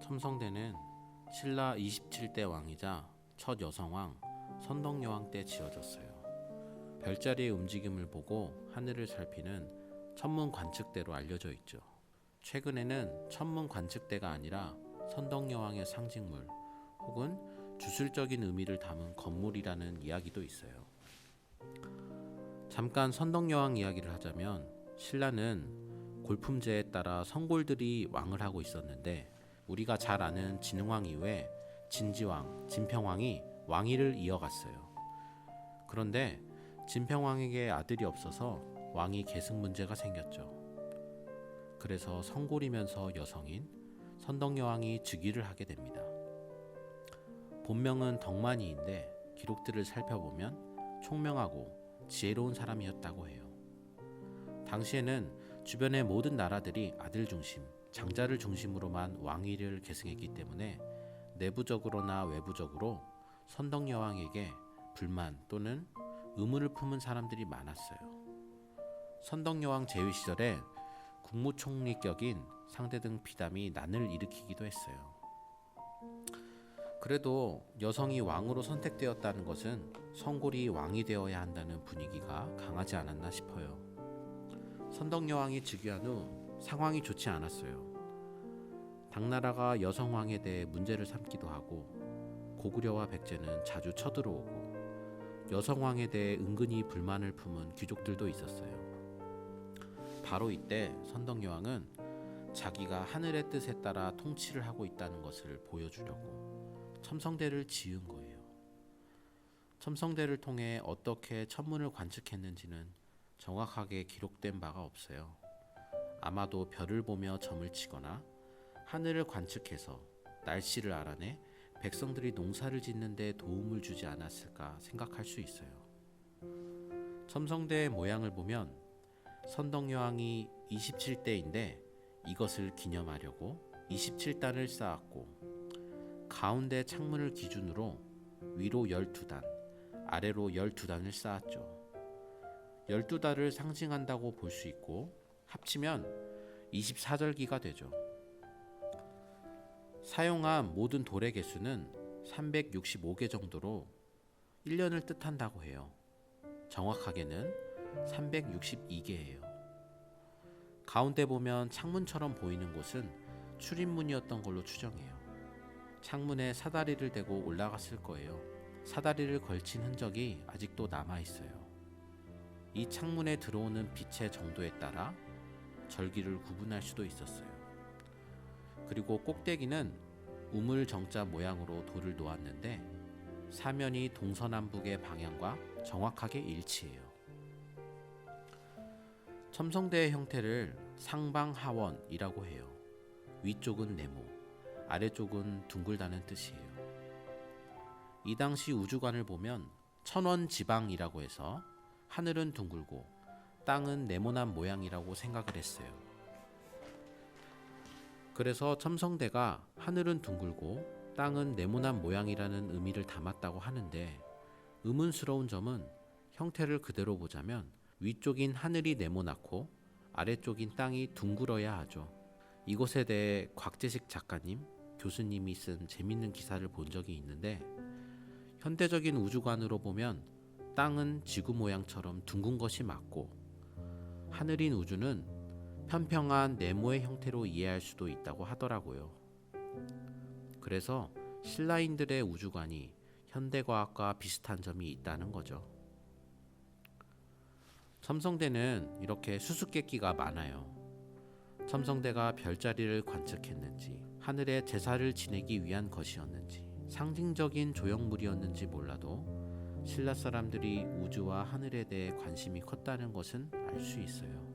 첨성대는 신라 27대 왕이자 첫 여성왕 선덕여왕 때 지어졌어요. 별자리의 움직임을 보고 하늘을 살피는 천문 관측대로 알려져 있죠. 최근에는 천문 관측대가 아니라 선덕여왕의 상징물 혹은 주술적인 의미를 담은 건물이라는 이야기도 있어요. 잠깐 선덕여왕 이야기를 하자면, 신라는 골품제에 따라 성골들이 왕을 하고 있었는데, 우리가 잘 아는 진흥왕 이후에 진지왕, 진평왕이 왕위를 이어갔어요. 그런데 진평왕에게 아들이 없어서 왕위 계승 문제가 생겼죠. 그래서 성골이면서 여성인 선덕여왕이 즉위를 하게 됩니다. 본명은 덕만이인데 기록들을 살펴보면 총명하고 지혜로운 사람이었다고 해요. 당시에는 주변의 모든 나라들이 아들 중심, 장자를 중심으로만 왕위를 계승했기 때문에 내부적으로나 외부적으로 선덕여왕에게 불만 또는 의문을 품은 사람들이 많았어요. 선덕여왕 재위 시절에 국무총리격인 상대등 비담이 난을 일으키기도 했어요. 그래도 여성이 왕으로 선택되었다는 것은 성골이 왕이 되어야 한다는 분위기가 강하지 않았나 싶어요. 선덕여왕이 즉위한 후 상황이 좋지 않았어요. 당나라가 여성왕에 대해 문제를 삼기도 하고, 고구려와 백제는 자주 쳐들어오고, 여성왕에 대해 은근히 불만을 품은 귀족들도 있었어요. 바로 이때 선덕여왕은 자기가 하늘의 뜻에 따라 통치를 하고 있다는 것을 보여주려고 첨성대를 지은 거예요. 첨성대를 통해 어떻게 천문을 관측했는지는 정확하게 기록된 바가 없어요. 아마도 별을 보며 점을 치거나 하늘을 관측해서 날씨를 알아내 백성들이 농사를 짓는 데 도움을 주지 않았을까 생각할 수 있어요. 첨성대의 모양을 보면 선덕여왕이 27대인데 이것을 기념하려고 27단을 쌓았고, 가운데 창문을 기준으로 위로 12단, 아래로 12단을 쌓았죠. 12달을 상징한다고 볼 수 있고, 합치면 24절기가 되죠. 사용한 모든 돌의 개수는 365개 정도로 1년을 뜻한다고 해요. 정확하게는 362개예요. 가운데 보면 창문처럼 보이는 곳은 출입문이었던 걸로 추정해요. 창문에 사다리를 대고 올라갔을 거예요. 사다리를 걸친 흔적이 아직도 남아있어요. 이 창문에 들어오는 빛의 정도에 따라 절기를 구분할 수도 있었어요. 그리고 꼭대기는 우물 정자 모양으로 돌을 놓았는데 사면이 동서남북의 방향과 정확하게 일치해요. 첨성대의 형태를 상방하원이라고 해요. 위쪽은 네모, 아래쪽은 둥글다는 뜻이에요. 이 당시 우주관을 보면 천원지방이라고 해서 하늘은 둥글고 땅은 네모난 모양이라고 생각을 했어요. 그래서 첨성대가 하늘은 둥글고 땅은 네모난 모양이라는 의미를 담았다고 하는데, 의문스러운 점은 형태를 그대로 보자면 위쪽인 하늘이 네모나고 아래쪽인 땅이 둥글어야 하죠. 이것에 대해 곽재식 작가님, 교수님이 쓴 재밌는 기사를 본 적이 있는데, 현대적인 우주관으로 보면 땅은 지구 모양처럼 둥근 것이 맞고, 하늘인 우주는 편평한 네모의 형태로 이해할 수도 있다고 하더라고요. 그래서 신라인들의 우주관이 현대과학과 비슷한 점이 있다는 거죠. 첨성대는 이렇게 수수께끼가 많아요. 첨성대가 별자리를 관측했는지, 하늘에 제사를 지내기 위한 것이었는지, 상징적인 조형물이었는지 몰라도 신라 사람들이 우주와 하늘에 대해 관심이 컸다는 것은 알 수 있어요.